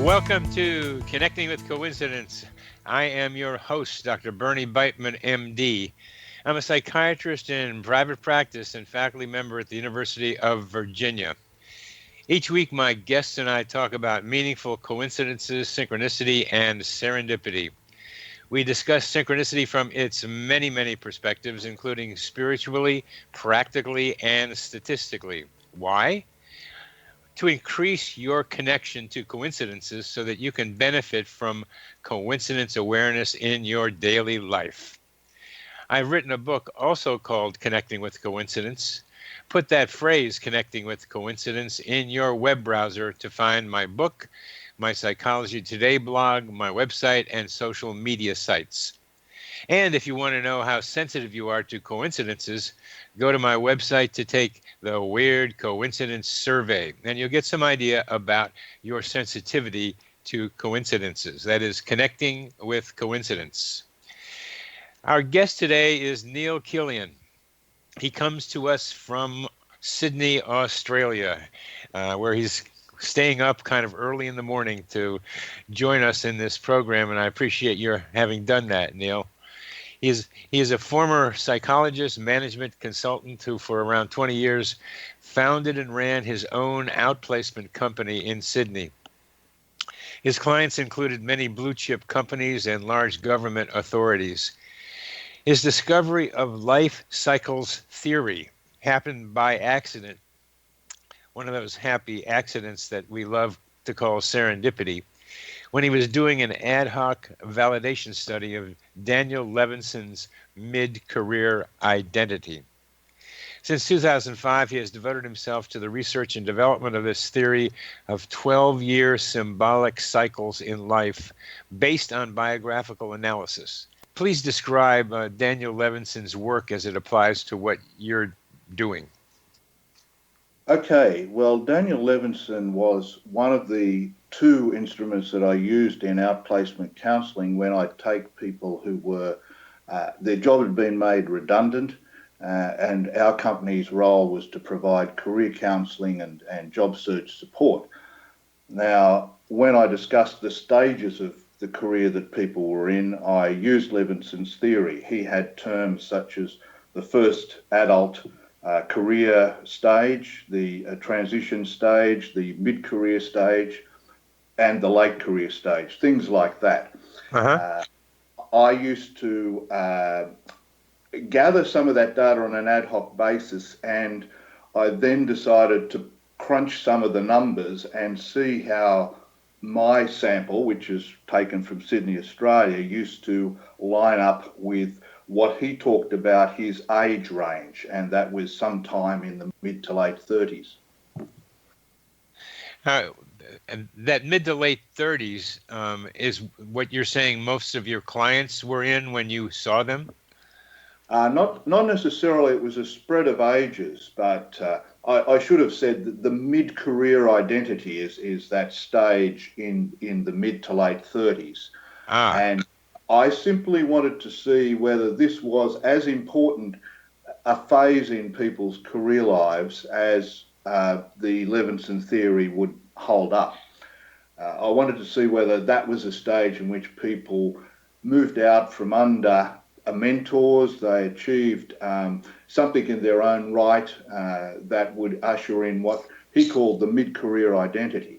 Welcome to Connecting with Coincidence. I am your host, Dr. Bernie Beitman, MD. I'm a psychiatrist in private practice and faculty member at the University of Virginia. Each week, my guests and I talk about meaningful coincidences, synchronicity, and serendipity. We discuss synchronicity from its many, many perspectives, including spiritually, practically, and statistically. Why? To increase your connection to coincidences so that you can benefit from coincidence awareness in your daily life. I've written a book also called Connecting with Coincidence. Put that phrase, Connecting with Coincidence, in your web browser to find my book, my Psychology Today blog, my website, and social media sites. And if you want to know how sensitive you are to coincidences, go to my website to take the Weird Coincidence Survey, and you'll get some idea about your sensitivity to coincidences. That is, connecting with coincidence. Our guest today is Neil Killion. He comes to us from Sydney, Australia, where he's staying up kind of early in the morning to join us in this program, and I appreciate your having done that, Neil. He is a former psychologist, management consultant who, for around 20 years, founded and ran his own outplacement company in Sydney. His clients included many blue-chip companies and large government authorities. His discovery of life cycles theory happened by accident, one of those happy accidents that we love to call serendipity, when he was doing an ad hoc validation study of Daniel Levinson's mid-career identity. Since 2005, he has devoted himself to the research and development of this theory of 12-year symbolic cycles in life based on biographical analysis. Please describe Daniel Levinson's work as it applies to what you're doing. Okay, well, Daniel Levinson was one of the two instruments that I used in outplacement counselling when I take people who were, their job had been made redundant, and our company's role was to provide career counselling and job search support. Now, when I discussed the stages of the career that people were in, I used Levinson's theory. He had terms such as the first adult career stage, the transition stage, the mid-career stage, and the late career stage, things like that. I used to gather some of that data on an ad hoc basis, and I then decided to crunch some of the numbers and see how my sample, which is taken from Sydney, Australia, used to line up with what he talked about his age range, and that was sometime in the mid to late 30s. And that mid to late 30s is what you're saying most of your clients were in when you saw them? Not necessarily. It was a spread of ages, but I should have said that the mid-career identity is that stage in the mid to late 30s. And I simply wanted to see whether this was as important a phase in people's career lives as the Levinson theory would hold up. I wanted to see whether that was a stage in which people moved out from under mentors, they achieved something in their own right that would usher in what he called the mid-career identity.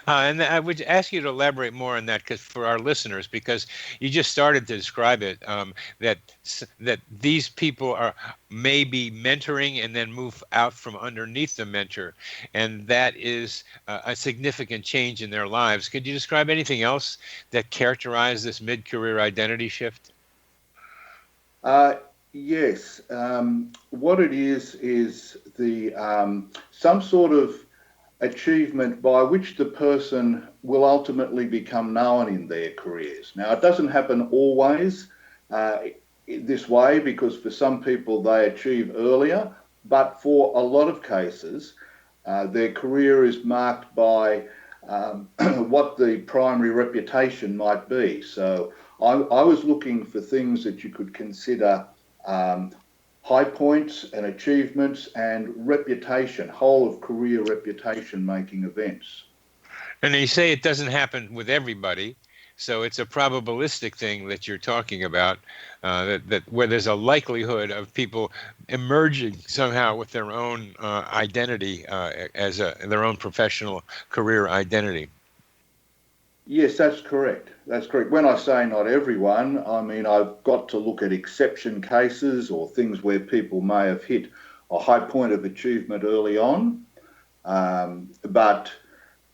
And I would ask you to elaborate more on that, because for our listeners, because you just started to describe it, that these people are maybe mentoring and then move out from underneath the mentor, and that is a significant change in their lives. Could you describe anything else that characterized this mid-career identity shift? Yes. What it is the some sort of achievement by which the person will ultimately become known in their careers. Now, it doesn't happen always this way, because for some people they achieve earlier, but for a lot of cases, their career is marked by what the primary reputation might be. So I was looking for things that you could consider high points and achievements and reputation, whole of career reputation making events. And you say it doesn't happen with everybody, so it's a probabilistic thing that you're talking about, that where there's a likelihood of people emerging somehow with their own identity as their own professional career identity. Yes, that's correct. That's correct. When I say not everyone, I mean I've got to look at exception cases or things where people may have hit a high point of achievement early on. But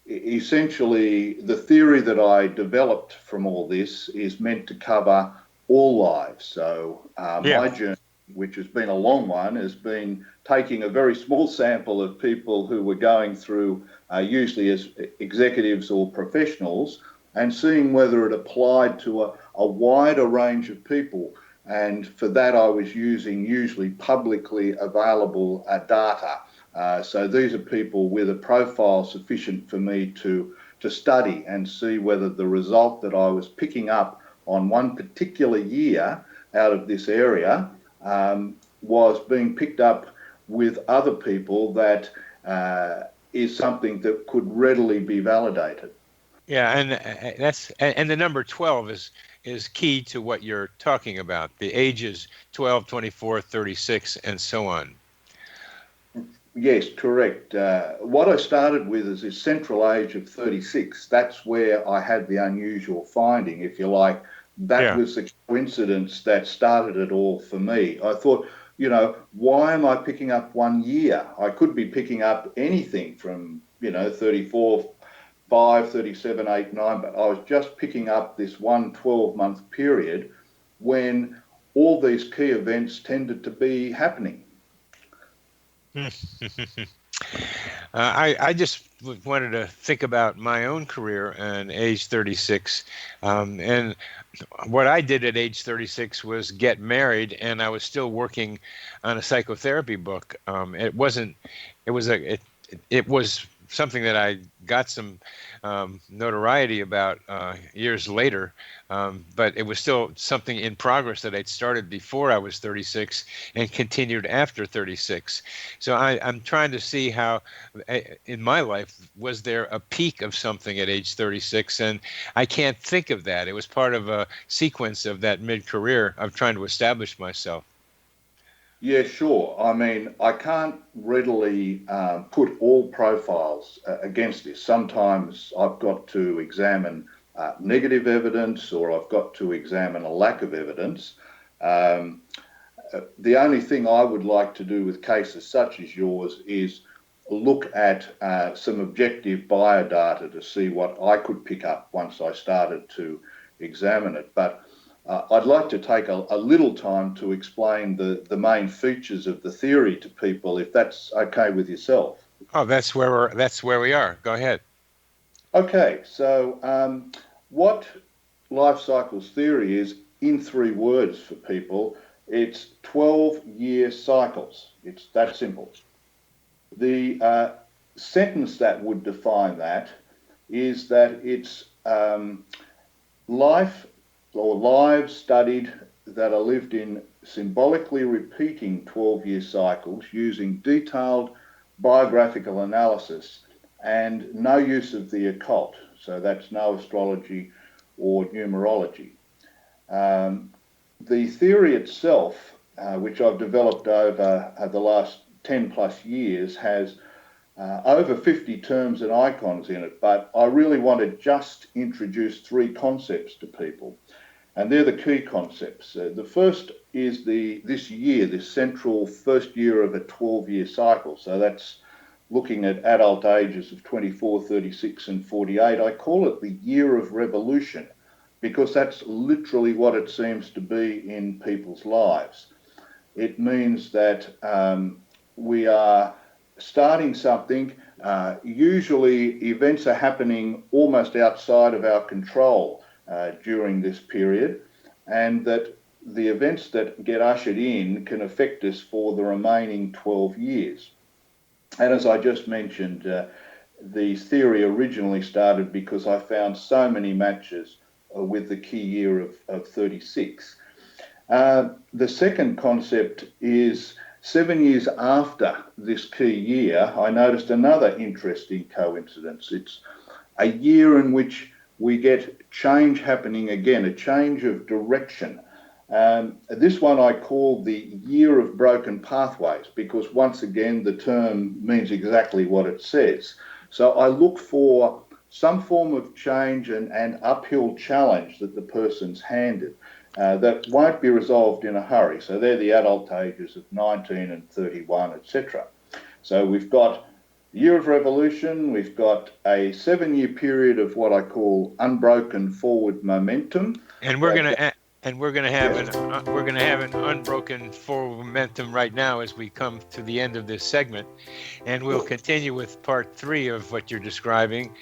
essentially, the theory that I developed from all this is meant to cover all lives. So Yeah. my journey, which has been a long one, has been taking a very small sample of people who were going through, usually as executives or professionals, and seeing whether it applied to a wider range of people. And for that, I was using usually publicly available data. So these are people with a profile sufficient for me to study and see whether the result that I was picking up on one particular year out of this area was being picked up with other people that is something that could readily be validated. Yeah, and and the number 12 is key to what you're talking about. The ages 12, 24, 36, and so on. Yes, correct. What I started with is this central age of 36. That's where I had the unusual finding, if you like. That Yeah. was the coincidence that started it all for me. I thought, why am I picking up 1 year? I could be picking up anything from, 34, 5, 37, 8, 9, but I was just picking up this 12-month period when all these key events tended to be happening. I just wanted to think about my own career and age 36. And what I did at age 36 was get married, and I was still working on a psychotherapy book. It was it was something that I got some notoriety about years later, but it was still something in progress that I'd started before I was 36 and continued after 36. So I'm trying to see how, in my life, was there a peak of something at age 36? And I can't think of that. It was part of a sequence of that mid-career of trying to establish myself. Yeah, sure. I mean, I can't readily put all profiles against this. Sometimes I've got to examine negative evidence or I've got to examine a lack of evidence. Um, the only thing I would like to do with cases such as yours is look at some objective biodata to see what I could pick up once I started to examine it. But I'd like to take a little time to explain the main features of the theory to people, if that's okay with yourself. Oh, that's where we are. Go ahead. Okay, so what life cycles theory is, in 3 words for people, it's 12-year cycles. It's that simple. The sentence that would define that is that it's life or lives studied that are lived in symbolically repeating 12-year cycles using detailed biographical analysis and no use of the occult. So that's no astrology or numerology. The theory itself, which I've developed over the last 10 plus years, has over 50 terms and icons in it, but I really want to just introduce 3 concepts to people. And they're the key concepts. The first is this central first year of a 12-year cycle. So that's looking at adult ages of 24, 36 and 48. I call it the year of revolution because that's literally what it seems to be in people's lives. It means that we are starting something. Usually events are happening almost outside of our control during this period, and that the events that get ushered in can affect us for the remaining 12 years. And as I just mentioned, the theory originally started because I found so many matches with the key year of 36. The second concept is 7 years after this key year, I noticed another interesting coincidence. It's a year in which we get change happening again, a change of direction. This one I call the year of broken pathways, because once again, the term means exactly what it says. So I look for some form of change and uphill challenge that the person's handed that won't be resolved in a hurry. So they're the adult ages of 19 and 31, etc. So we've got year of revolution, we've got a 7-year period of what I call unbroken forward momentum. And we're going to have an unbroken forward momentum right now as we come to the end of this segment, and we'll continue with part 3 of what you're describing.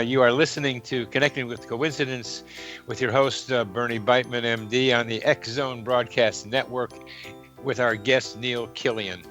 You are listening to Connecting with Coincidence with your host Bernie Beitman, MD, on the X Zone Broadcast Network with our guest Neil Killion.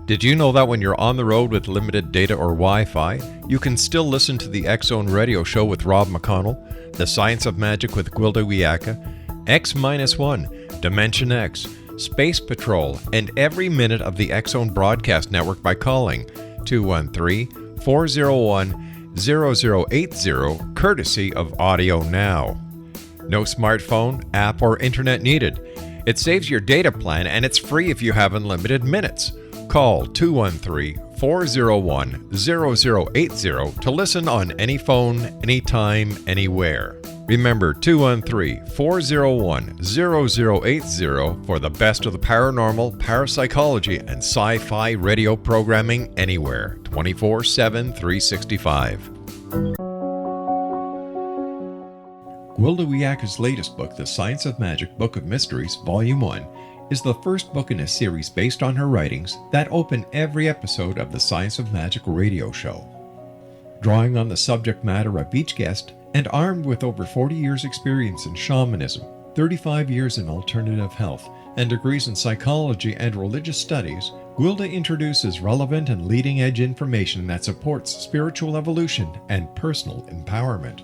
Did you know that when you're on the road with limited data or Wi-Fi, you can still listen to the X Zone Radio Show with Rob McConnell, The Science of Magic with Gwilda Wiyaka, X-1, Dimension X, Space Patrol, and every minute of the X Zone Broadcast Network by calling 213-401-0080, courtesy of Audio Now. No smartphone, app, or internet needed. It saves your data plan and it's free if you have unlimited minutes. Call 213-401-0080 to listen on any phone, anytime, anywhere. Remember 213-401-0080 for the best of the paranormal, parapsychology, and sci-fi radio programming anywhere, 24/7, 365. Gwilda Wiyaka's latest book, The Science of Magic Book of Mysteries, Volume 1, is the first book in a series based on her writings that open every episode of the Science of Magic radio show. Drawing on the subject matter of each guest and armed with over 40 years' experience in shamanism, 35 years in alternative health, and degrees in psychology and religious studies, Gwilda introduces relevant and leading-edge information that supports spiritual evolution and personal empowerment.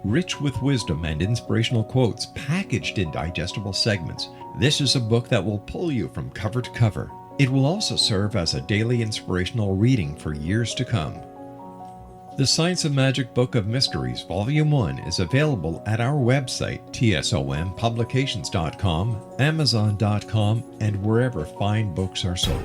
Rich with wisdom and inspirational quotes packaged in digestible segments, this is a book that will pull you from cover to cover. It will also serve as a daily inspirational reading for years to come. The Science of Magic Book of Mysteries, Volume 1 is available at our website, tsompublications.com, amazon.com, and wherever fine books are sold.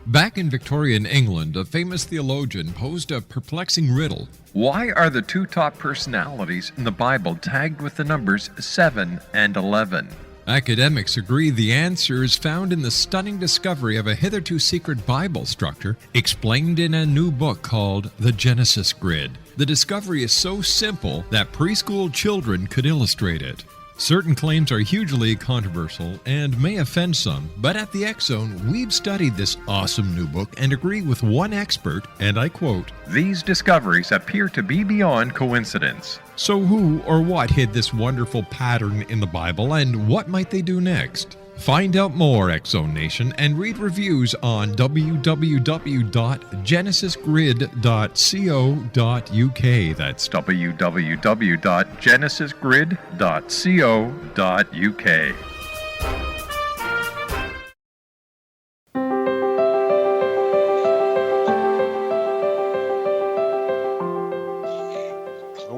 Back in Victorian England, a famous theologian posed a perplexing riddle. Why are the two top personalities in the Bible tagged with the numbers 7 and 11? Academics agree the answer is found in the stunning discovery of a hitherto secret Bible structure explained in a new book called The Genesis Grid. The discovery is so simple that preschool children could illustrate it. Certain claims are hugely controversial and may offend some, but at the X Zone, we've studied this awesome new book and agree with one expert, and I quote, "These discoveries appear to be beyond coincidence." So who or what hid this wonderful pattern in the Bible, and what might they do next? Find out more, X Zone Nation, and read reviews on www.genesisgrid.co.uk. That's www.genesisgrid.co.uk.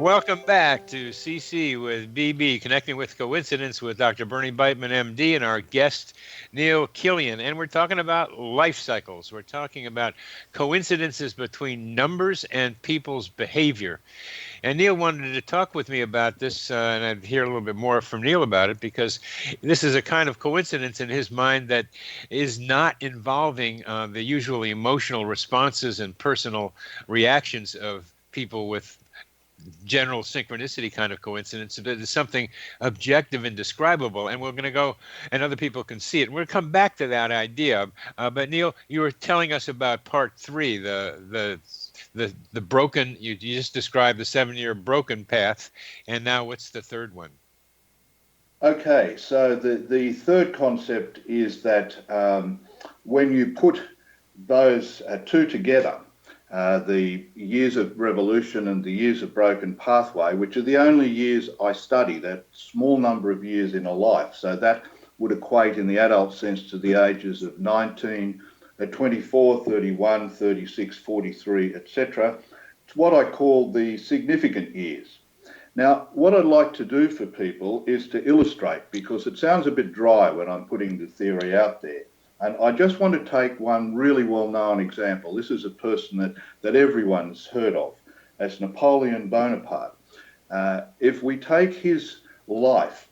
Welcome back to CC with BB, Connecting with Coincidence with Dr. Bernie Beitman, MD, and our guest, Neil Killion. And we're talking about life cycles. We're talking about coincidences between numbers and people's behavior. And Neil wanted to talk with me about this, and I'd hear a little bit more from Neil about it, because this is a kind of coincidence in his mind that is not involving the usually emotional responses and personal reactions of people with general synchronicity kind of coincidence. It is something objective and describable, and we're going to go, and other people can see it. We're going to come back to that idea. But Neil, you were telling us about part 3, the broken. You just described the 7-year broken path, and now what's the third one? Okay, so the third concept is that when you put those two together, the years of revolution and the years of broken pathway, which are the only years I study, that small number of years in a life. So that would equate in the adult sense to the ages of 19, 24, 31, 36, 43, etc. It's what I call the significant years. Now, what I'd like to do for people is to illustrate, because it sounds a bit dry when I'm putting the theory out there. And I just want to take one really well-known example. This is a person that everyone's heard of. That's Napoleon Bonaparte. If we take his life,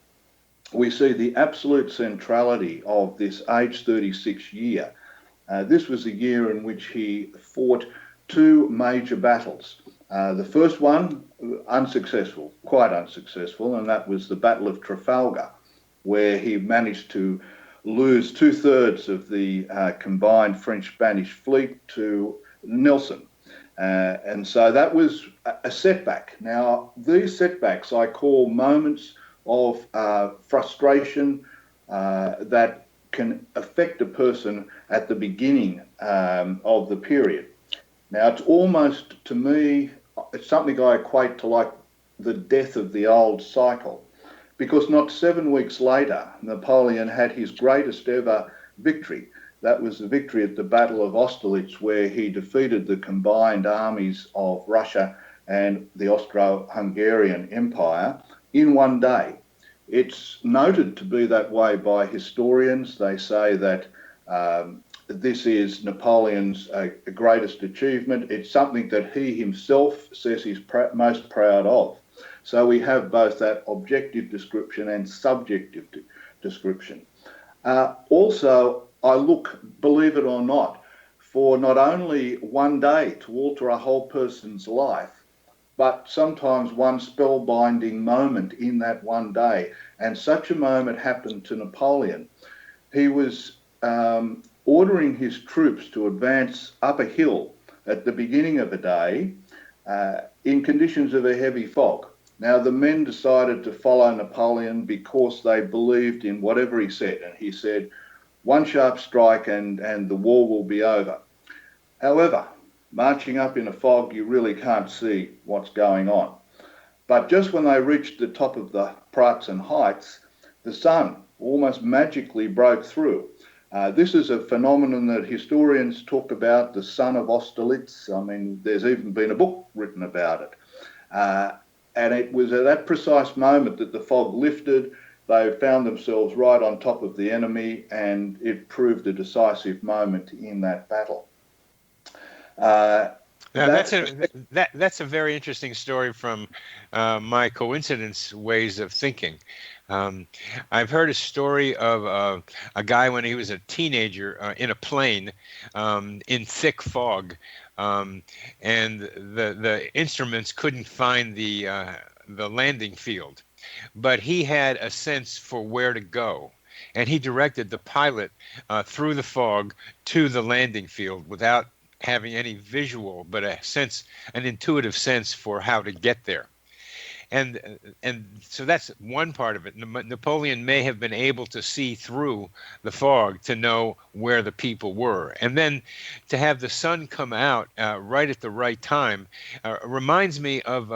we see the absolute centrality of this age 36 year. This was a year in which he fought two major battles. The first one, unsuccessful, quite unsuccessful, and that was the Battle of Trafalgar, where he managed to lose 2/3 of the combined French-Spanish fleet to Nelson. And so that was a setback. Now, these setbacks I call moments of frustration that can affect a person at the beginning of the period. Now, it's almost, to me, it's something I equate to like the death of the old cycle, because not 7 weeks later, Napoleon had his greatest ever victory. That was the victory at the Battle of Austerlitz, where he defeated the combined armies of Russia and the Austro-Hungarian Empire in one day. It's noted to be that way by historians. They say that this is Napoleon's greatest achievement. It's something that he himself says he's most proud of. So we have both that objective description and subjective description. Also, I look, believe it or not, for not only one day to alter a whole person's life, but sometimes one spellbinding moment in that one day. And such a moment happened to Napoleon. He was ordering his troops to advance up a hill at the beginning of the day in conditions of a heavy fog. Now, the men decided to follow Napoleon because they believed in whatever he said. And he said, one sharp strike and the war will be over. However, marching up in a fog, you really can't see what's going on. But just when they reached the top of the Pratzen Heights, the sun almost magically broke through. This is a phenomenon that historians talk about, the sun of Austerlitz. I mean, there's even been a book written about it. And it was at that precise moment that the fog lifted. They found themselves right on top of the enemy, and it proved a decisive moment in that battle. Now, that's a very interesting story from my coincidence ways of thinking. I've heard a story of a guy when he was a teenager in a plane in thick fog, and the instruments couldn't find the landing field, but he had a sense for where to go. And he directed the pilot through the fog to the landing field without having any visual, but an intuitive sense for how to get there. And so that's one part of it. Napoleon may have been able to see through the fog to know where the people were. And then to have the sun come out right at the right time reminds me of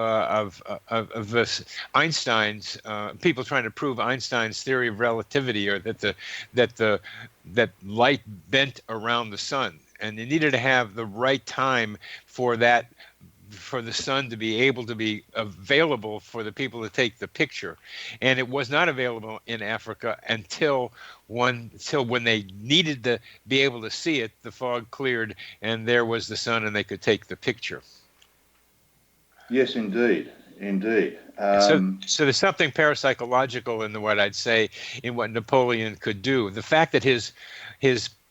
this Einstein's people trying to prove Einstein's theory of relativity, or that light bent around the sun. And you needed to have the right time for that, for the sun to be able to be available for the people to take the picture. And it was not available in Africa until when they needed to be able to see it, the fog cleared and there was the sun and they could take the picture. Yes, indeed. So there's something parapsychological in what I'd say in what Napoleon could do. The fact that his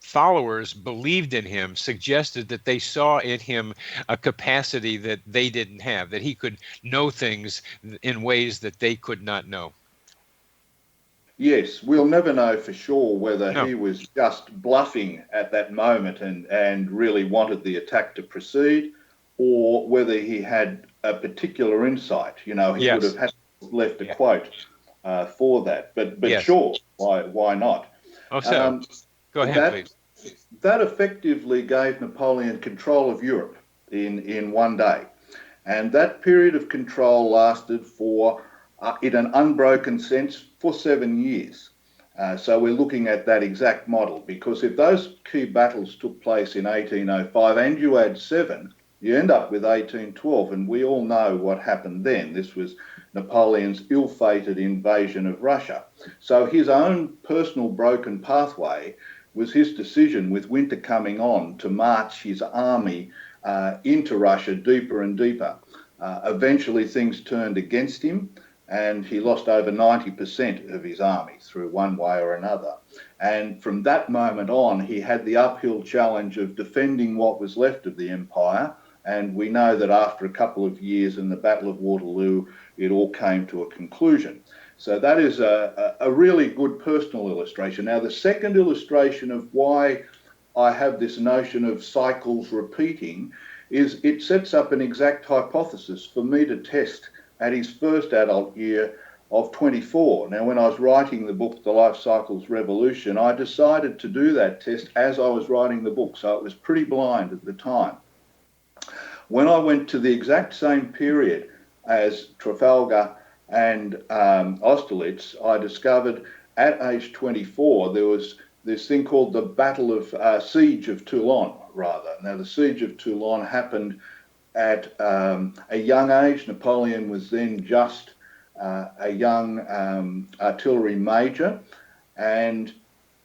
followers believed in him suggested that they saw in him a capacity that they didn't have, that he could know things in ways that they could not know. Yes, we'll never know for sure whether he was just bluffing at that moment and really wanted the attack to proceed, or whether he had a particular insight. You know, he would have had left a quote. for that. But Yes. sure, why not? Oh, so go ahead, please. That effectively gave Napoleon control of Europe in one day. And that period of control lasted for, in an unbroken sense, for 7 years. So we're looking at that exact model, because if those key battles took place in 1805 and you add 7, you end up with 1812, and we all know what happened then. This was Napoleon's ill-fated invasion of Russia. So his own personal broken pathway was his decision, with winter coming on, to march his army into Russia deeper and deeper. Eventually things turned against him, and he lost over 90% of his army through one way or another. And from that moment on, he had the uphill challenge of defending what was left of the empire. And we know that after a couple of years in the Battle of Waterloo, it all came to a conclusion. So that is a really good personal illustration. Now, the second illustration of why I have this notion of cycles repeating is it sets up an exact hypothesis for me to test at his first adult year of 24. Now, when I was writing the book, The Life Cycles Revolution, I decided to do that test as I was writing the book, so it was pretty blind at the time. When I went to the exact same period as Trafalgar and Austerlitz, I discovered at age 24 there was this thing called the Battle of Siege of Toulon, rather. Now, the Siege of Toulon happened at a young age. Napoleon was then just a young artillery major, and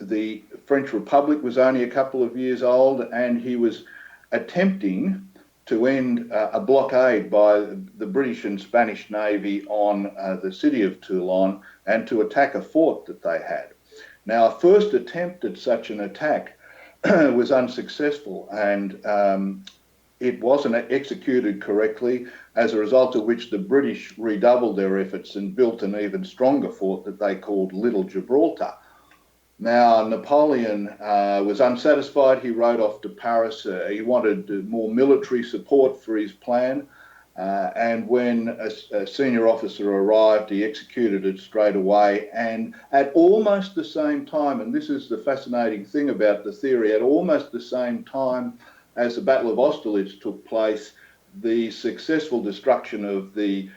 the French Republic was only a couple of years old, and he was attempting to end a blockade by the British and Spanish Navy on the city of Toulon, and to attack a fort that they had. Now, a first attempt at such an attack was unsuccessful, and it wasn't executed correctly, as a result of which the British redoubled their efforts and built an even stronger fort that they called Little Gibraltar. Now, Napoleon was unsatisfied. He rode off to Paris. He wanted more military support for his plan. And when a senior officer arrived, he executed it straight away. And at almost the same time, and this is the fascinating thing about the theory, at almost the same time as the Battle of Austerlitz took place, the successful destruction of the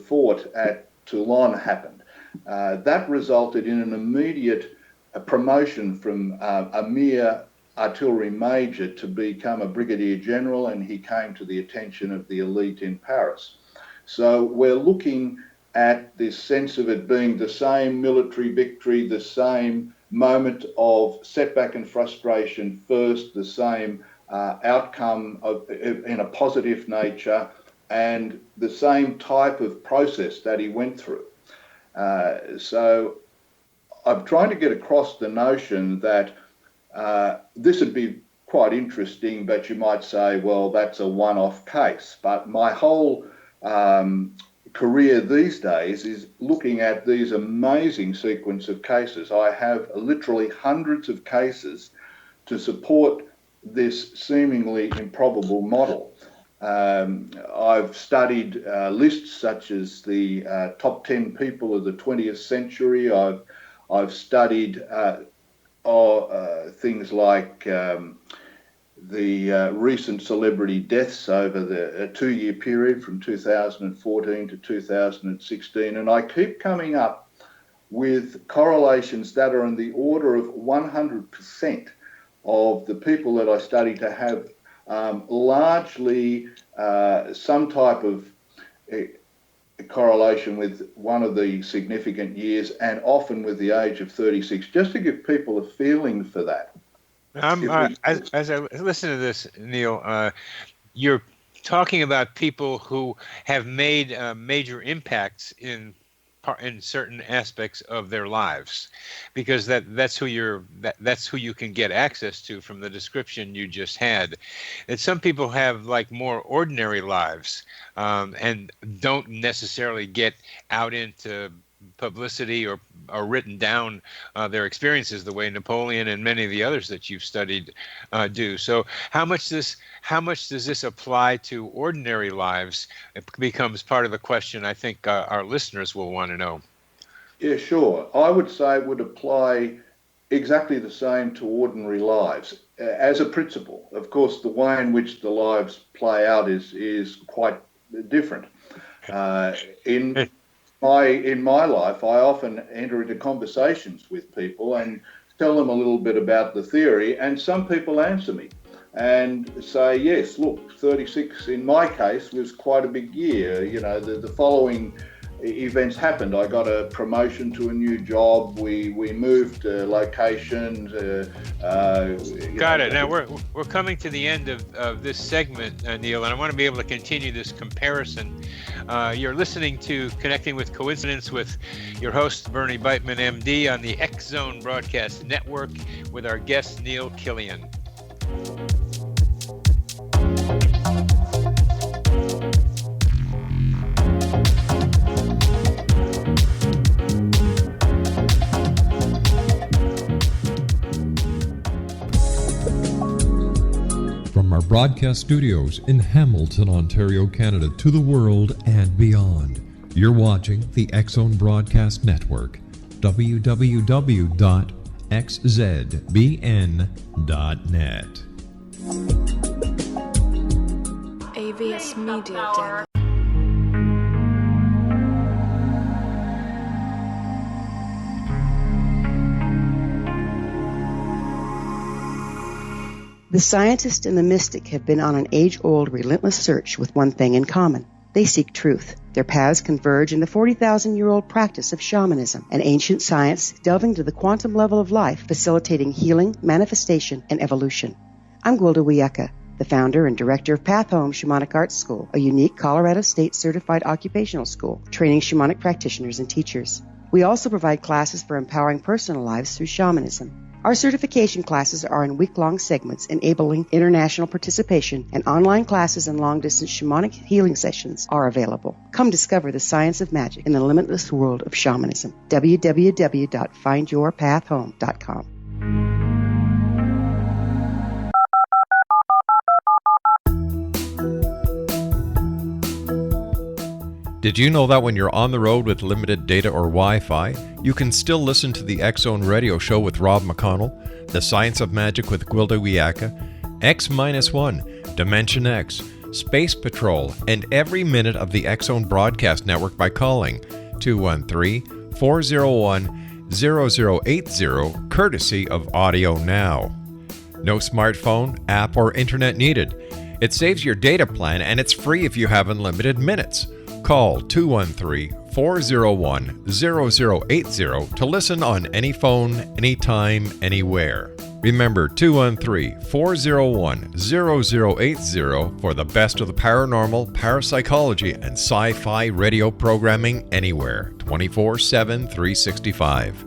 fort at Toulon happened. That resulted in an immediate promotion from a mere artillery major to become a brigadier general, and he came to the attention of the elite in Paris. So we're looking at this sense of it being the same military victory, the same moment of setback and frustration first, the same outcome in a positive nature, and the same type of process that he went through. So I'm trying to get across the notion that this would be quite interesting, but you might say, well, that's a one-off case. But my whole career these days is looking at these amazing sequence of cases. I have literally hundreds of cases to support this seemingly improbable model. I've studied lists such as the top 10 people of the 20th century. I've studied things like the recent celebrity deaths over the 2-year period from 2014 to 2016, and I keep coming up with correlations that are in the order of 100% of the people that I study to have largely some type of correlation with one of the significant years, and often with the age of 36, just to give people a feeling for that. As I listen to this, Neil, you're talking about people who have made major impacts in certain aspects of their lives, because that's who you can get access to from the description you just had. That some people have like more ordinary lives and don't necessarily get out into publicity or written down their experiences the way Napoleon and many of the others that you've studied do. So how much does this apply to ordinary lives? It becomes part of the question I think our listeners will want to know. Yeah, sure. I would say it would apply exactly the same to ordinary lives as a principle. Of course, the way in which the lives play out is quite different. Uh, in in my life, I often enter into conversations with people and tell them a little bit about the theory, and some people answer me and say, yes, look, 36 in my case was quite a big year. You know, the following events happened. I got a promotion to a new job. We moved locations. Got it. Now we're coming to the end of this segment, Neil, and I want to be able to continue this comparison. You're listening to Connecting with Coincidence with your host, Bernie Beitman, MD, on the X Zone Broadcast Network with our guest, Neil Killion. From our broadcast studios in Hamilton, Ontario, Canada, to the world and beyond, you're watching the X Zone Broadcast Network, www.xzbn.net. AVS Media Den. The scientist and the mystic have been on an age-old, relentless search with one thing in common. They seek truth. Their paths converge in the 40,000-year-old practice of shamanism, an ancient science delving to the quantum level of life, facilitating healing, manifestation, and evolution. I'm Gwilda Wiyaka, the founder and director of Path Home Shamanic Arts School, a unique Colorado State certified occupational school training shamanic practitioners and teachers. We also provide classes for empowering personal lives through shamanism. Our certification classes are in week-long segments enabling international participation, and online classes and long-distance shamanic healing sessions are available. Come discover the science of magic in the limitless world of shamanism. www.findyourpathhome.com. Did you know that when you're on the road with limited data or Wi-Fi, you can still listen to the X Zone Radio Show with Rob McConnell, The Science of Magic with Gwilda Wiyaka, X-1, Dimension X, Space Patrol, and every minute of the X Zone Broadcast Network by calling 213-401-0080, courtesy of Audio Now. No smartphone, app, or internet needed. It saves your data plan, and it's free if you have unlimited minutes. Call 213-401-0080 to listen on any phone, anytime, anywhere. Remember 213-401-0080 for the best of the paranormal, parapsychology, and sci-fi radio programming anywhere, 24/7, 365.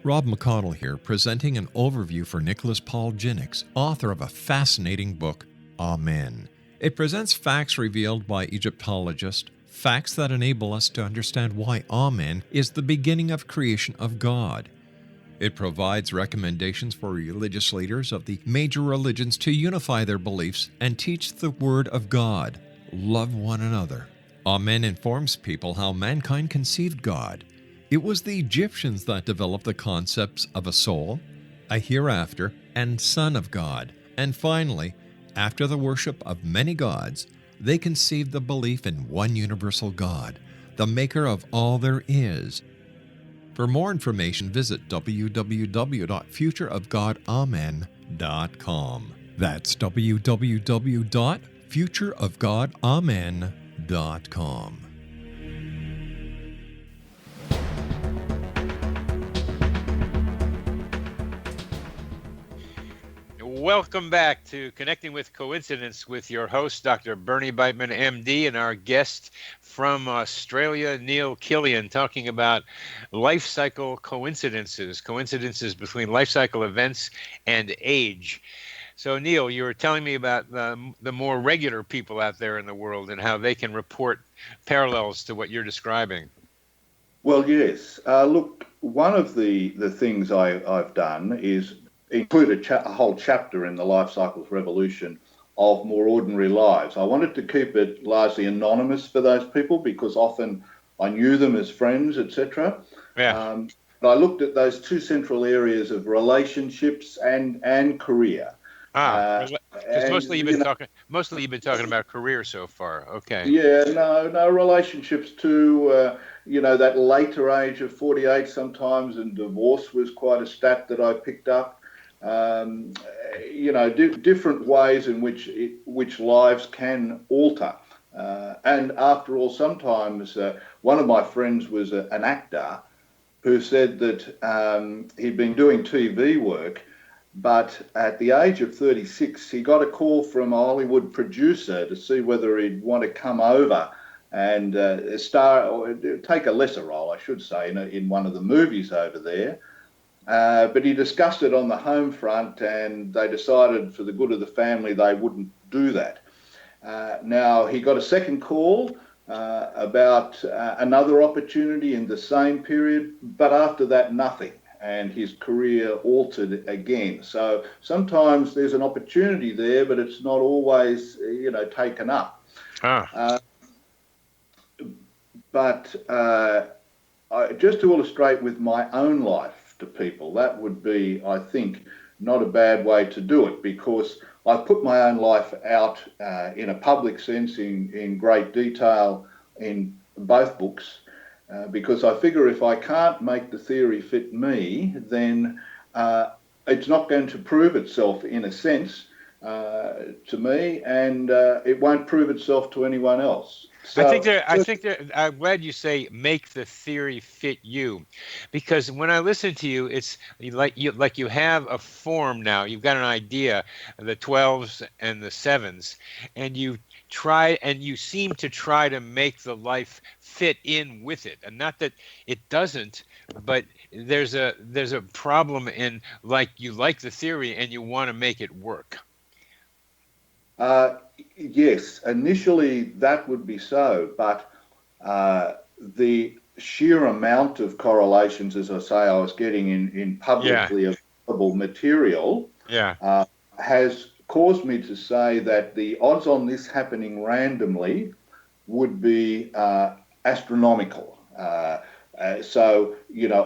Rob McConnell here, presenting an overview for Nicholas Paul Jennings, author of a fascinating book, Amen. It presents facts revealed by Egyptologists, facts that enable us to understand why Amen is the beginning of creation of God. It provides recommendations for religious leaders of the major religions to unify their beliefs and teach the Word of God. Love one another. Amen informs people how mankind conceived God. It was the Egyptians that developed the concepts of a soul, a hereafter, and Son of God. And finally, after the worship of many gods, they conceived the belief in one universal God, the maker of all there is. For more information, visit www.futureofgodamen.com. That's www.futureofgodamen.com. Welcome back to Connecting with Coincidence with your host, Dr. Bernie Beitman, MD, and our guest from Australia, Neil Killion, talking about life cycle coincidences between life cycle events and age. So, Neil, you were telling me about the more regular people out there in the world and how they can report parallels to what you're describing. Well, yes. Look, one of the things I've done is include a whole chapter in the Life Cycles Revolution of more ordinary lives. I wanted to keep it largely anonymous for those people because often I knew them as friends, etc. Yeah. But I looked at those two central areas of relationships and career. Because mostly And you've been talking about career so far. Okay. yeah, no relationships to that later age of 48 sometimes, and divorce was quite a stat that I picked up. Different ways in which lives can alter. And after all, sometimes one of my friends was an actor who said that he'd been doing TV work, but at the age of 36, he got a call from a Hollywood producer to see whether he'd want to come over and star or take a lesser role, I should say, in one of the movies over there. But he discussed it on the home front, and they decided for the good of the family they wouldn't do that. Now, he got a second call about another opportunity in the same period, but after that, nothing. And his career altered again. So sometimes there's an opportunity there, but it's not always, taken up. But just to illustrate with my own life to people, that would be, I think, not a bad way to do it, because I put my own life out in a public sense in great detail in both books. Because I figure if I can't make the theory fit me, then it's not going to prove itself in a sense to me, and it won't prove itself to anyone else. So, I'm glad you say make the theory fit you, because when I listen to you, it's like you have a form now. You've got an idea, the 12s and the 7s, and you seem to try to make the life fit in with it. And not that it doesn't, but there's a problem in, like, you like the theory and you want to make it work. Yes, initially that would be so, but the sheer amount of correlations, as I say, I was getting in publicly available material has caused me to say that the odds on this happening randomly would be astronomical. So,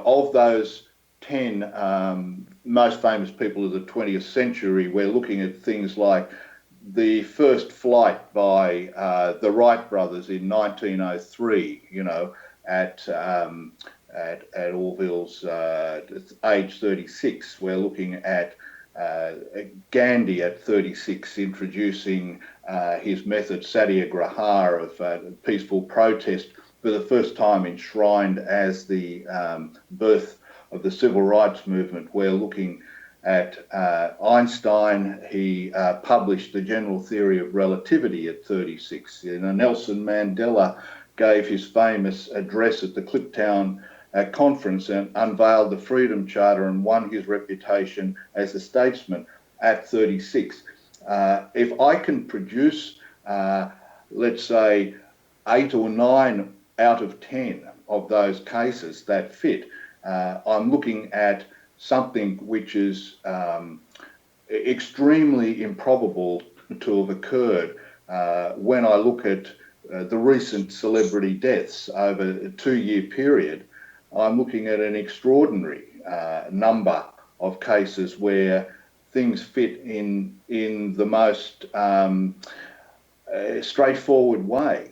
of those 10 most famous people of the 20th century, we're looking at things like the first flight by the Wright brothers in 1903, at Orville's age 36. We're looking at Gandhi at 36 introducing his method satyagraha of peaceful protest for the first time enshrined as the birth of the civil rights movement. We're looking at Einstein. He published the general theory of relativity at 36. Nelson Mandela gave his famous address at the Cliptown conference and unveiled the Freedom Charter and won his reputation as a statesman at 36. If I can produce, let's say, 8 or 9 out of 10 of those cases that fit, I'm looking at something which is extremely improbable to have occurred when I look at the recent celebrity deaths over a 2-year period. I'm looking at an extraordinary number of cases where things fit in the most straightforward way.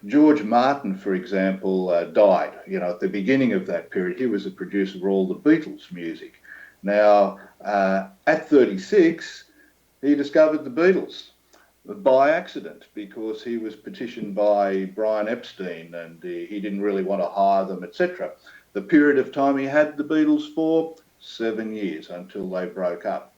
George Martin, for example, died, at the beginning of that period. He was a producer of all the Beatles music. Now, at 36, he discovered the Beatles by accident because he was petitioned by Brian Epstein and he didn't really want to hire them, etc. The period of time he had the Beatles for, 7 years until they broke up.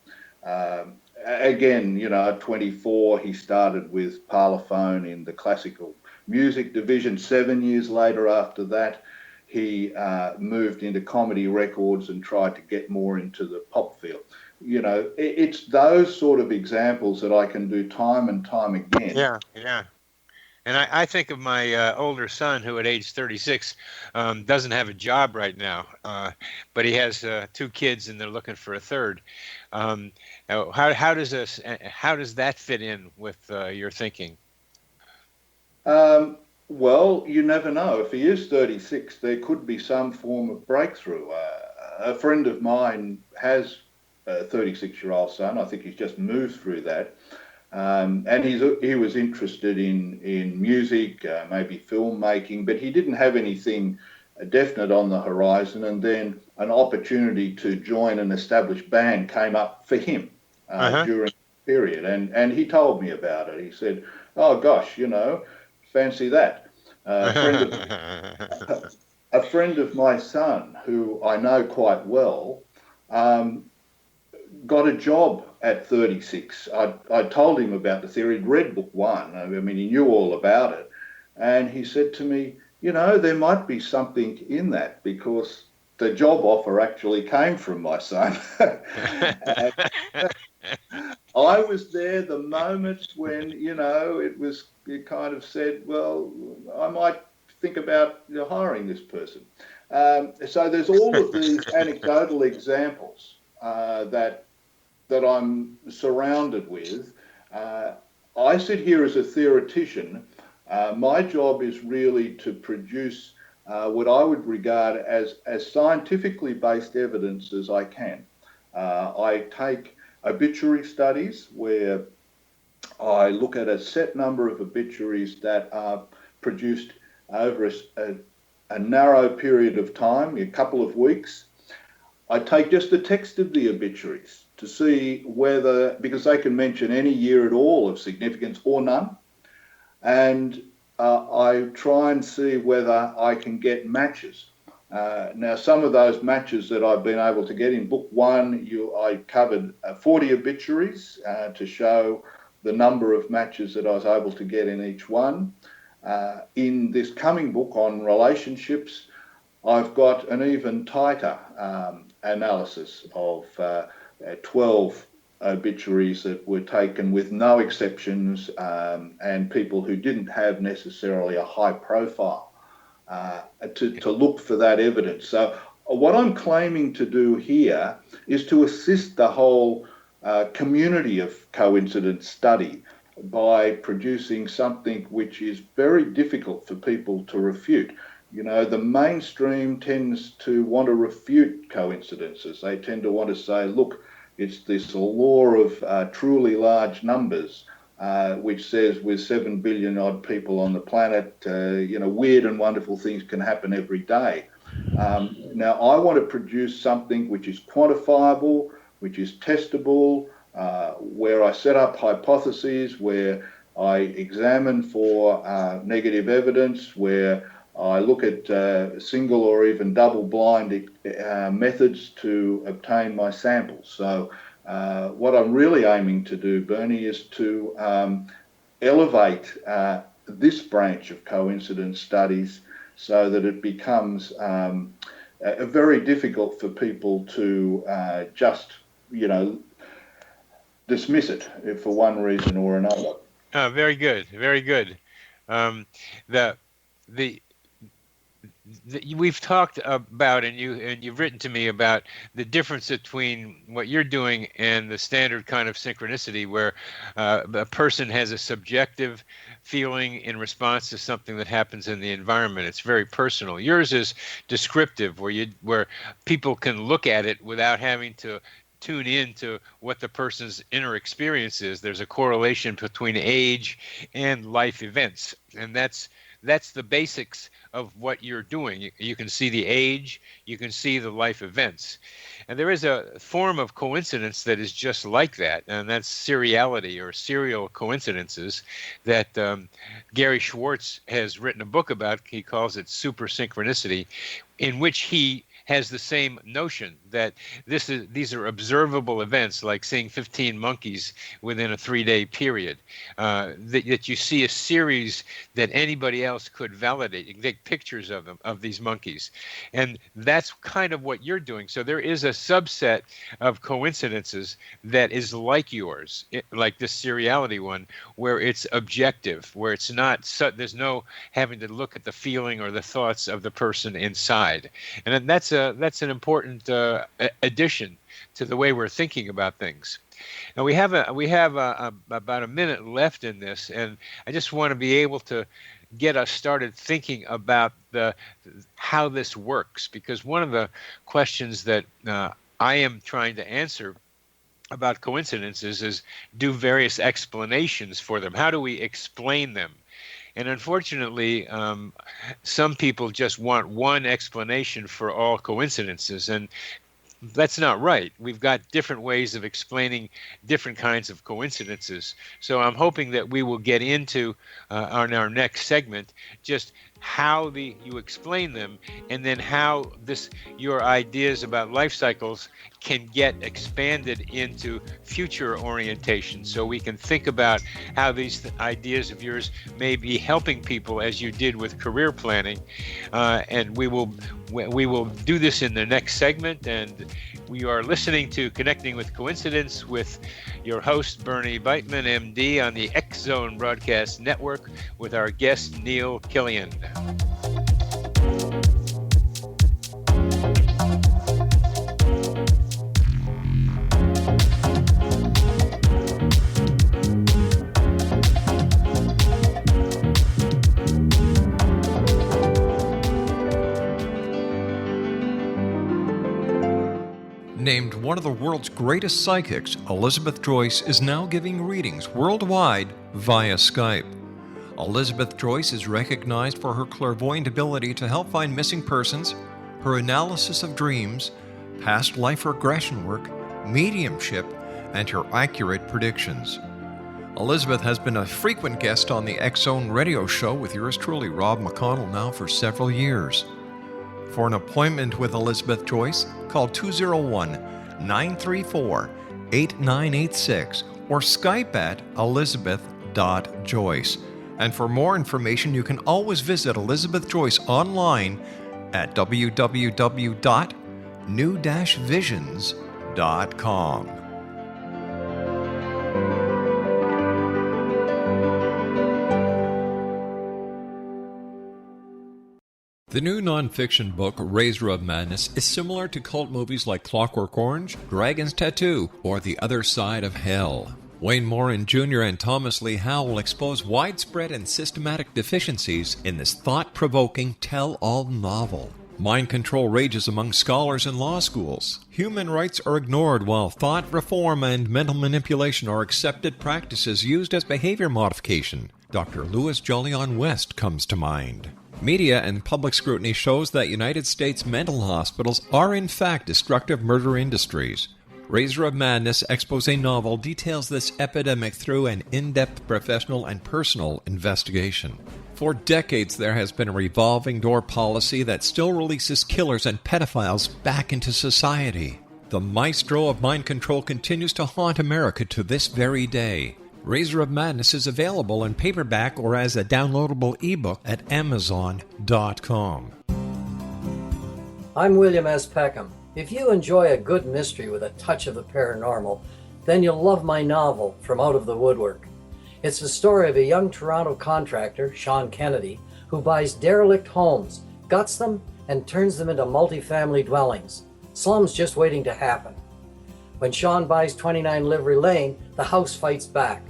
Again, at 24, he started with Parlophone in the classical music division. 7 years later after that, he moved into comedy records and tried to get more into the pop field. It's those sort of examples that I can do time and time again. Yeah. And I think of my older son, who at age 36 doesn't have a job right now, but he has 2 kids, and they're looking for a third. How does that fit in with your thinking? Well, you never know. If he is 36, there could be some form of breakthrough. A friend of mine has a 36-year-old son. I think he's just moved through that. And he was interested in music, maybe filmmaking, but he didn't have anything definite on the horizon. And then an opportunity to join an established band came up for him during the period. And he told me about it. He said, "Oh gosh, fancy that." A friend of my son, who I know quite well, got a job at 36. I told him about the theory. He'd read book 1. I mean, he knew all about it. And he said to me, there might be something in that, because the job offer actually came from my son. I was there the moment when, it kind of said, well, I might think about hiring this person. So there's all of these anecdotal examples that I'm surrounded with. I sit here as a theoretician. My job is really to produce what I would regard as scientifically based evidence as I can. I take obituary studies where I look at a set number of obituaries that are produced over a narrow period of time, a couple of weeks. I take just the text of the obituaries to see whether, because they can mention any year at all of significance or none, and I try and see whether I can get matches. Now, some of those matches that I've been able to get in book 1, I covered 40 obituaries to show the number of matches that I was able to get in each one. In this coming book on relationships, I've got an even tighter analysis of 12 obituaries that were taken with no exceptions, and people who didn't have necessarily a high profile, to look for that evidence. So what I'm claiming to do here is to assist the whole community of coincidence study by producing something which is very difficult for people to refute. The mainstream tends to want to refute coincidences. They tend to want to say, look, it's this law of truly large numbers, which says with 7 billion odd people on the planet, weird and wonderful things can happen every day. Now, I want to produce something which is quantifiable, which is testable, where I set up hypotheses, where I examine for negative evidence, where I look at single or even double-blind methods to obtain my samples. So what I'm really aiming to do, Bernie, is to elevate this branch of coincidence studies so that it becomes very difficult for people to just, dismiss it for one reason or another. Very good, very good. We've talked about, and you've written to me about the difference between what you're doing and the standard kind of synchronicity, where a person has a subjective feeling in response to something that happens in the environment. It's very personal. Yours is descriptive, where people can look at it without having to tune in to what the person's inner experience is. There's a correlation between age and life events, and that's the basics of what you're doing. You can see the age, you can see the life events. And there is a form of coincidence that is just like that, and that's seriality or serial coincidences that Gary Schwartz has written a book about. He calls it super synchronicity, in which he has the same notion that these are observable events, like seeing 15 monkeys within a 3-day period, that you see a series that anybody else could validate. You can take pictures of them, of these monkeys. And that's kind of what you're doing. So there is a subset of coincidences that is like yours, like this seriality one, where it's objective, where it's not, there's no having to look at the feeling or the thoughts of the person inside. And that's an important addition to the way we're thinking about things. Now we have about a minute left in this, and I just want to be able to get us started thinking about how this works, because one of the questions that I am trying to answer about coincidences is, do various explanations for them. How do we explain them? And unfortunately, some people just want one explanation for all coincidences, and that's not right. We've got different ways of explaining different kinds of coincidences. So I'm hoping that we will get into on our next segment just how you explain them, and then how your ideas about life cycles can get expanded into future orientation, so we can think about how these ideas of yours may be helping people, as you did with career planning. And we will do this in the next segment. And we are listening to Connecting with Coincidence with your host, Bernie Beitman, MD, on the X Zone Broadcast Network, with our guest, Neil Killion. Named one of the world's greatest psychics, Elizabeth Joyce is now giving readings worldwide via Skype. Elizabeth Joyce is recognized for her clairvoyant ability to help find missing persons, her analysis of dreams, past life regression work, mediumship, and her accurate predictions. Elizabeth has been a frequent guest on the X Zone radio show with yours truly, Rob McConnell, now for several years. For an appointment with Elizabeth Joyce, call 201-934-8986 or Skype at elizabeth.joyce. And for more information, you can always visit Elizabeth Joyce online at www.new-visions.com. The new nonfiction book, Razor of Madness, is similar to cult movies like Clockwork Orange, Dragon's Tattoo, or The Other Side of Hell. Wayne Morin Jr. and Thomas Lee Howe will expose widespread and systematic deficiencies in this thought-provoking tell-all novel. Mind control rages among scholars in law schools. Human rights are ignored while thought reform and mental manipulation are accepted practices used as behavior modification. Dr. Louis Jolyon West comes to mind. Media and public scrutiny shows that United States mental hospitals are in fact destructive murder industries. Razor of Madness expose novel details this epidemic through an in-depth professional and personal investigation. For decades, there has been a revolving door policy that still releases killers and pedophiles back into society. The maestro of mind control continues to haunt America to this very day. Razor of Madness is available in paperback or as a downloadable ebook at Amazon.com. I'm William S. Peckham. If you enjoy a good mystery with a touch of the paranormal, then you'll love my novel, From Out of the Woodwork. It's the story of a young Toronto contractor, Sean Kennedy, who buys derelict homes, guts them, and turns them into multifamily dwellings. Slums just waiting to happen. When Sean buys 29 Livery Lane, the house fights back.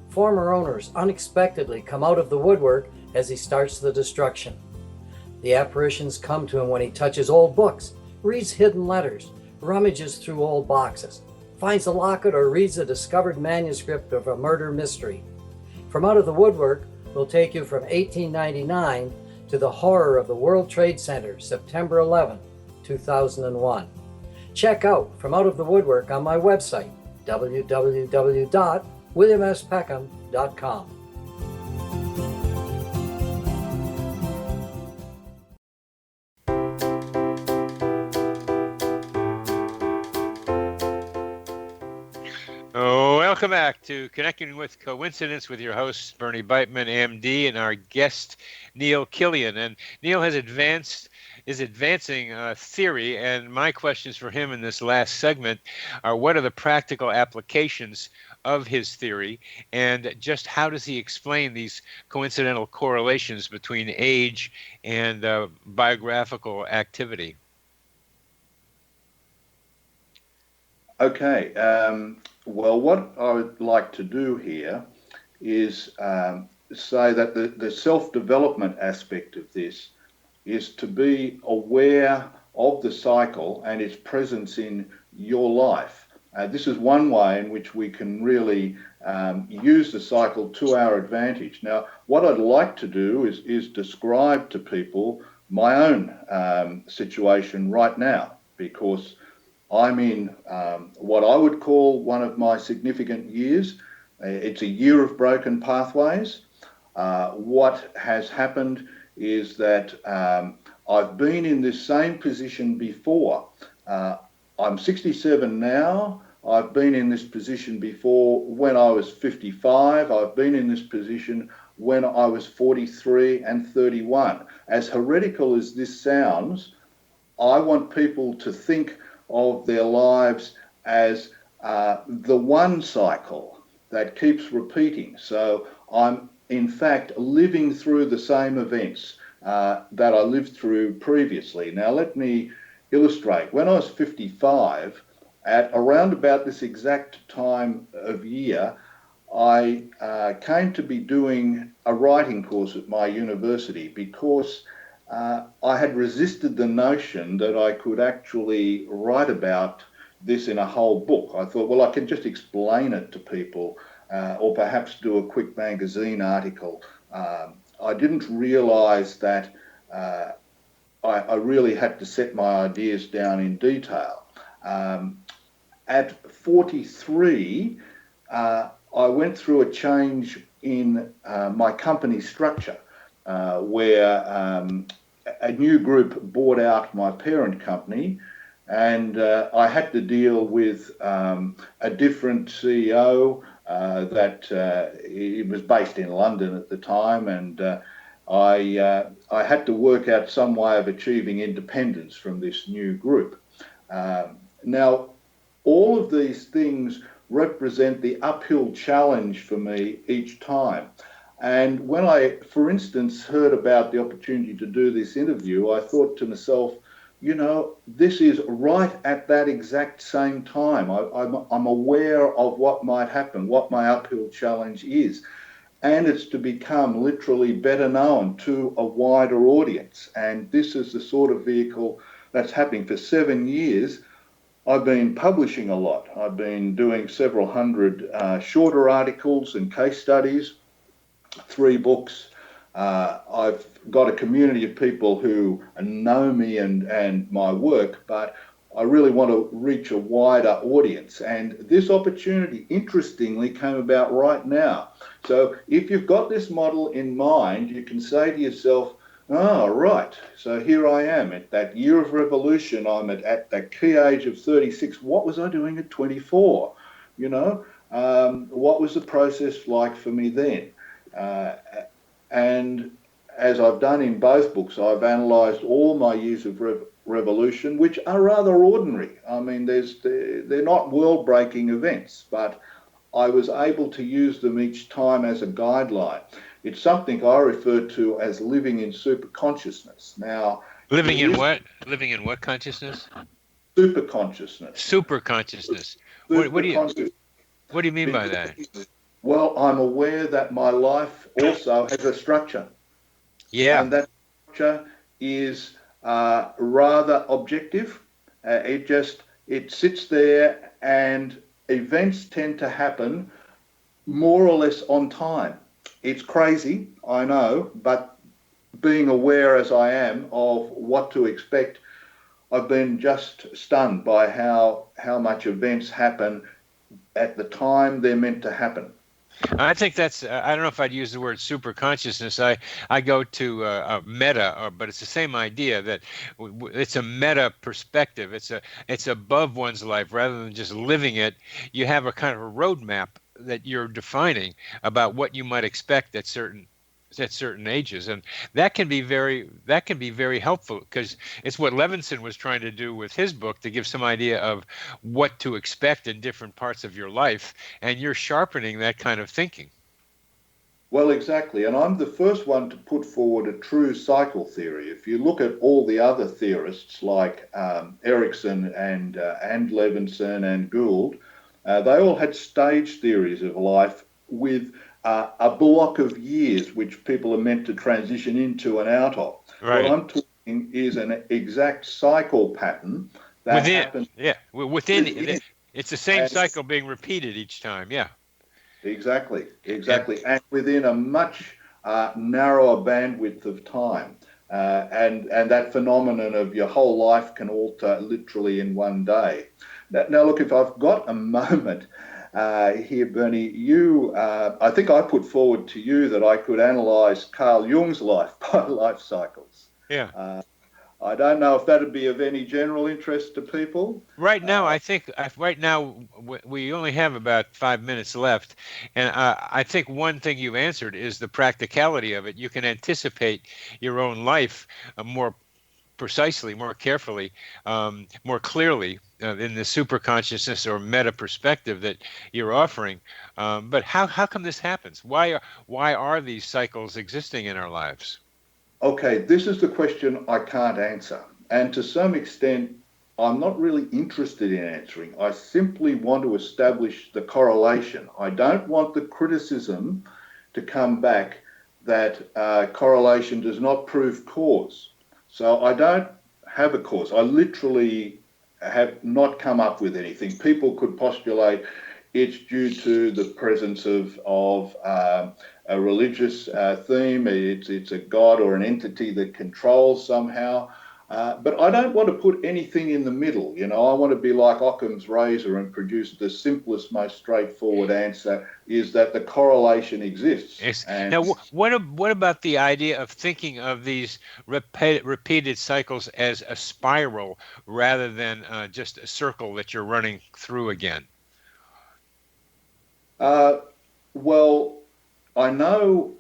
Former owners unexpectedly come out of the woodwork as he starts the destruction. The apparitions come to him when he touches old books, reads hidden letters, rummages through old boxes, finds a locket, or reads a discovered manuscript of a murder mystery. From Out of the Woodwork will take you from 1899 to the horror of the World Trade Center, September 11, 2001. Check out From Out of the Woodwork on my website, www.williamspeckham.com. Oh, welcome back to Connecting with Coincidence with your host, Bernie Beitman, MD, and our guest, Neil Killion. And Neil is advancing theory, and my questions for him in this last segment are what are the practical applications of his theory, and just how does he explain these coincidental correlations between age and biographical activity? Okay. Well, what I would like to do here is say that the self-development aspect of this is to be aware of the cycle and its presence in your life. This is one way in which we can really use the cycle to our advantage. Now, what I'd like to do is describe to people my own situation right now, because I'm in what I would call one of my significant years. It's a year of broken pathways. What has happened is that I've been in this same position before. I'm 67 now. I've been in this position before when I was 55. I've been in this position when I was 43 and 31. As heretical as this sounds, I want people to think of their lives as the one cycle that keeps repeating. So I'm in fact living through the same events that I lived through previously. Now let me illustrate. When I was 55, at around about this exact time of year, I came to be doing a writing course at my university because I had resisted the notion that I could actually write about this in a whole book. I thought, well, I can just explain it to people or perhaps do a quick magazine article. I didn't realise that I really had to set my ideas down in detail. At 43, I went through a change in my company structure where a new group bought out my parent company, and I had to deal with a different CEO that it was based in London at the time, and I had to work out some way of achieving independence from this new group. Now, all of these things represent the uphill challenge for me each time. And when I, for instance, heard about the opportunity to do this interview, I thought to myself, you know, this is right at that exact same time. I'm aware of what might happen, what my uphill challenge is. And it's to become literally better known to a wider audience. And this is the sort of vehicle that's happening. For 7 years, I've been publishing a lot. I've been doing several hundred shorter articles and case studies, 3 books. I've got a community of people who know me and my work, but I really want to reach a wider audience. And this opportunity, interestingly, came about right now. So if you've got this model in mind, you can say to yourself, oh, right, so here I am at that year of revolution. I'm at that key age of 36. What was I doing at 24? You know, what was the process like for me then? And as I've done in both books, I've analysed all my years of revolution, which are rather ordinary. I mean, they're not world-breaking events, but I was able to use them each time as a guideline. It's something I refer to as living in super consciousness. Now, Living in what? Living in what consciousness? Super consciousness. Super consciousness. What do you mean by that? Well, I'm aware that my life also has a structure. Yeah. And that structure is rather objective. It sits there, and events tend to happen more or less on time. It's crazy, I know, but being aware as I am of what to expect, I've been just stunned by how much events happen at the time they're meant to happen. I think that's, I don't know if I'd use the word super consciousness. I go to meta, but it's the same idea that it's a meta perspective. It's above one's life rather than just living it. You have a kind of a roadmap that you're defining about what you might expect at certain ages, and that can be very helpful, because it's what Levinson was trying to do with his book, to give some idea of what to expect in different parts of your life, and you're sharpening that kind of thinking. Well, exactly. And I'm the first one to put forward a true cycle theory. If you look at all the other theorists like Erickson and Levinson and Gould, they all had stage theories of life with a block of years which people are meant to transition into and out of. Right. What I'm talking is an exact cycle pattern that happens within. within. It's the same And cycle being repeated each time. Yeah. exactly, and within a much narrower bandwidth of time. And that phenomenon of your whole life can alter literally in one day. Now look, if I've got a moment here, Bernie, I think I put forward to you that I could analyse Carl Jung's life by life cycles. Yeah. I don't know if that would be of any general interest to people. Right now, I think we only have about 5 minutes left, and I think one thing you answered is the practicality of it. You can anticipate your own life more precisely, more carefully, more clearly in the super consciousness or meta perspective that you're offering. But how come this happens? Why are these cycles existing in our lives? Okay, this is the question I can't answer. And to some extent, I'm not really interested in answering. I simply want to establish the correlation. I don't want the criticism to come back that correlation does not prove cause. So I don't have a cause. I literally have not come up with anything. People could postulate it's due to the presence of a religious theme. It's a god or an entity that controls somehow. But I don't want to put anything in the middle. You know, I want to be like Occam's razor and produce the simplest, most straightforward answer, is that the correlation exists. Yes. And Now, what about the idea of thinking of these repeated cycles as a spiral rather than just a circle that you're running through again? Well, I know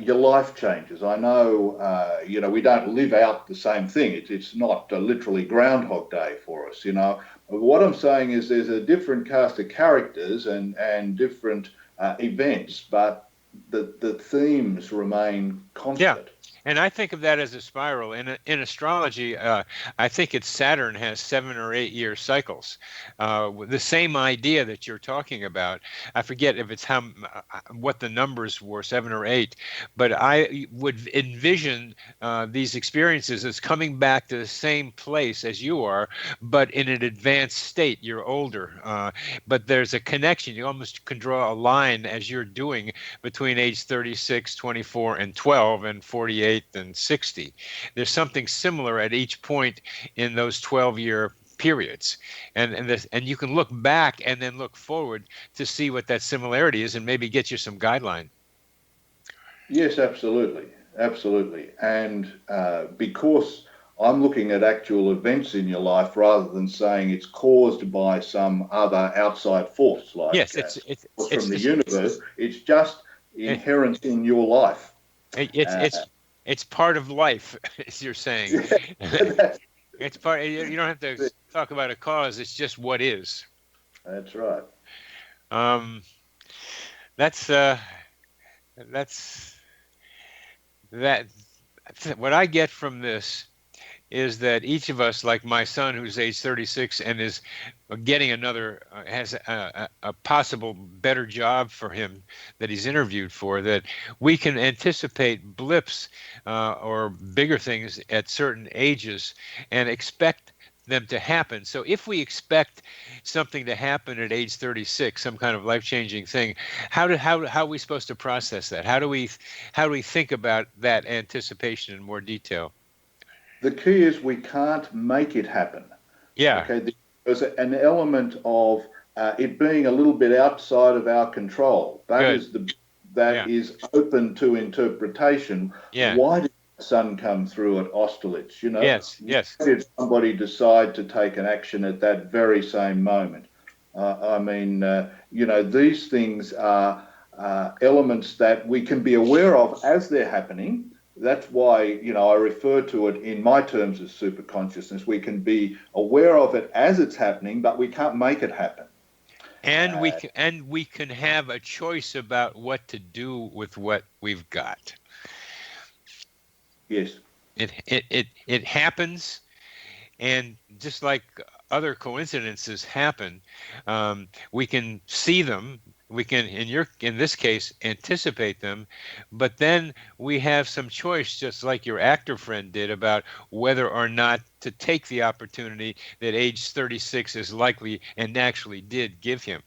your life changes. I know, we don't live out the same thing. It's not literally Groundhog Day for us, you know. What I'm saying is there's a different cast of characters and different events, but the themes remain constant. Yeah. And I think of that as a spiral. In astrology, I think it's Saturn has 7 or 8 year cycles. The same idea that you're talking about. I forget if it's what the numbers were, 7 or 8, but I would envision these experiences as coming back to the same place as you are, but in an advanced state. You're older, but there's a connection. You almost can draw a line as you're doing between age 36, 24, and 12, and 48 and 60. There's something similar at each point in those 12-year periods, and you can look back and then look forward to see what that similarity is and maybe get you some guideline. Yes, absolutely. And because I'm looking at actual events in your life rather than saying it's caused by some other outside force, like yes, it's from the universe. It's just inherent in your life. It's part of life, as you're saying. Yeah, It's part. You don't have to talk about a cause. It's just what is. that's right. That's that. What I get from this is that each of us, like my son who's age 36 and is getting another, has a possible better job for him that he's interviewed for, that we can anticipate blips or bigger things at certain ages and expect them to happen. So if we expect something to happen at age 36, some kind of life-changing thing, how are we supposed to process that? How do we think about that anticipation in more detail? The key is we can't make it happen. Yeah. Okay. There's an element of it being a little bit outside of our control. That Good. is Yeah. open to interpretation. Yeah. Why did the sun come through at Austerlitz? Yes. Why did somebody decide to take an action at that very same moment? These things are elements that we can be aware of as they're happening. That's why, I refer to it in my terms as superconsciousness. We can be aware of it as it's happening, but we can't make it happen. And we can have a choice about what to do with what we've got. Yes. It happens, and just like other coincidences happen, we can see them. We can, in this case, anticipate them, but then we have some choice, just like your actor friend did, about whether or not to take the opportunity that age 36 is likely and actually did give him.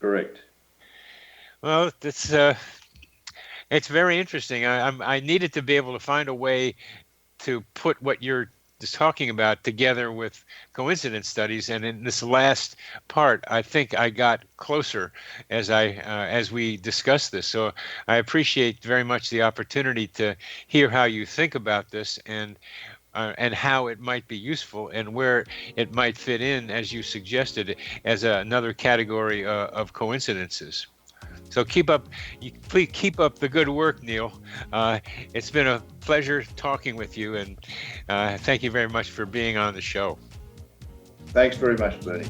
Correct. Well, it's very interesting. I needed to be able to find a way to put what you're just talking about together with coincidence studies, and in this last part, I think I got closer as we discussed this. So I appreciate very much the opportunity to hear how you think about this and how it might be useful and where it might fit in, as you suggested, as another category of coincidences. So please keep up the good work, Neil. It's been a pleasure talking with you, and thank you very much for being on the show. Thanks very much, Bernie.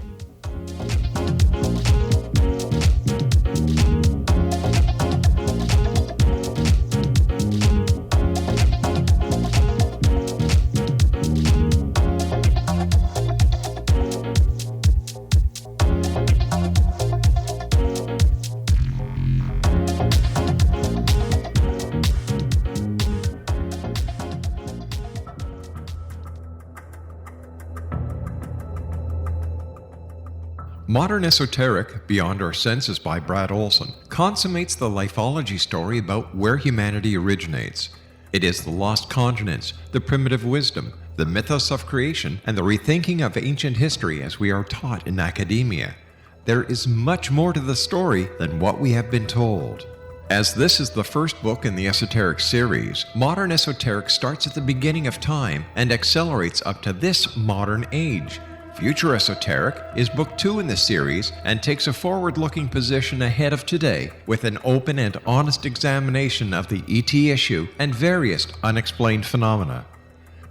Modern Esoteric, Beyond Our Senses by Brad Olson, consummates the lifology story about where humanity originates. It is the lost continents, the primitive wisdom, the mythos of creation, and the rethinking of ancient history as we are taught in academia. There is much more to the story than what we have been told. As this is the first book in the Esoteric series, Modern Esoteric starts at the beginning of time and accelerates up to this modern age. Future Esoteric is book 2 in the series and takes a forward-looking position ahead of today with an open and honest examination of the ET issue and various unexplained phenomena.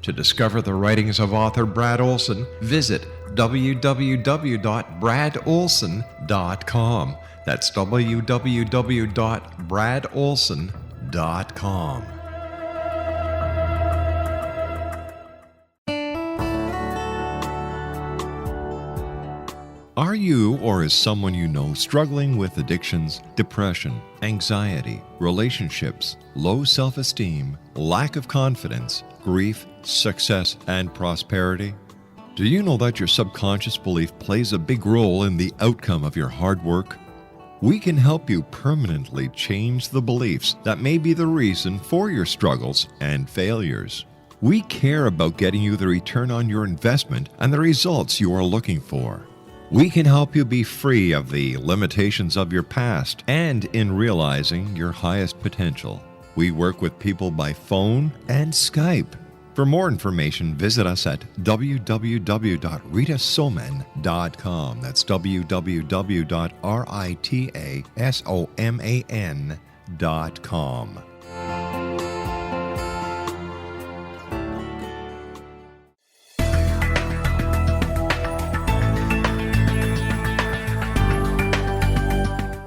To discover the writings of author Brad Olson, visit www.bradolson.com. That's www.bradolson.com. Are you or is someone you know struggling with addictions, depression, anxiety, relationships, low self-esteem, lack of confidence, grief, success, and prosperity? Do you know that your subconscious belief plays a big role in the outcome of your hard work? We can help you permanently change the beliefs that may be the reason for your struggles and failures. We care about getting you the return on your investment and the results you are looking for. We can help you be free of the limitations of your past and in realizing your highest potential. We work with people by phone and Skype. For more information, visit us at www.ritasoman.com. That's www.ritasoman.com.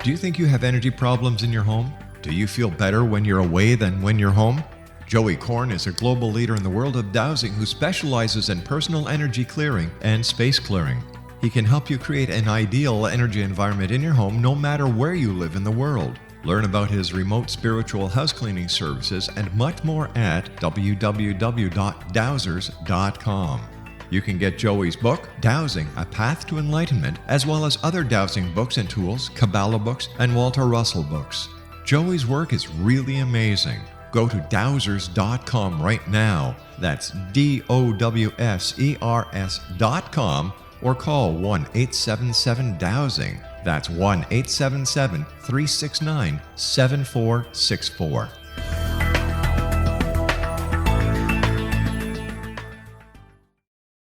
Do you think you have energy problems in your home? Do you feel better when you're away than when you're home? Joey Korn is a global leader in the world of dowsing who specializes in personal energy clearing and space clearing. He can help you create an ideal energy environment in your home no matter where you live in the world. Learn about his remote spiritual house cleaning services and much more at www.dowsers.com. You can get Joey's book, Dowsing, A Path to Enlightenment, as well as other dowsing books and tools, Kabbalah books, and Walter Russell books. Joey's work is really amazing. Go to dowsers.com right now. That's DOWSERS.com, or call 1-877-DOWSING. That's 1-877-369-7464.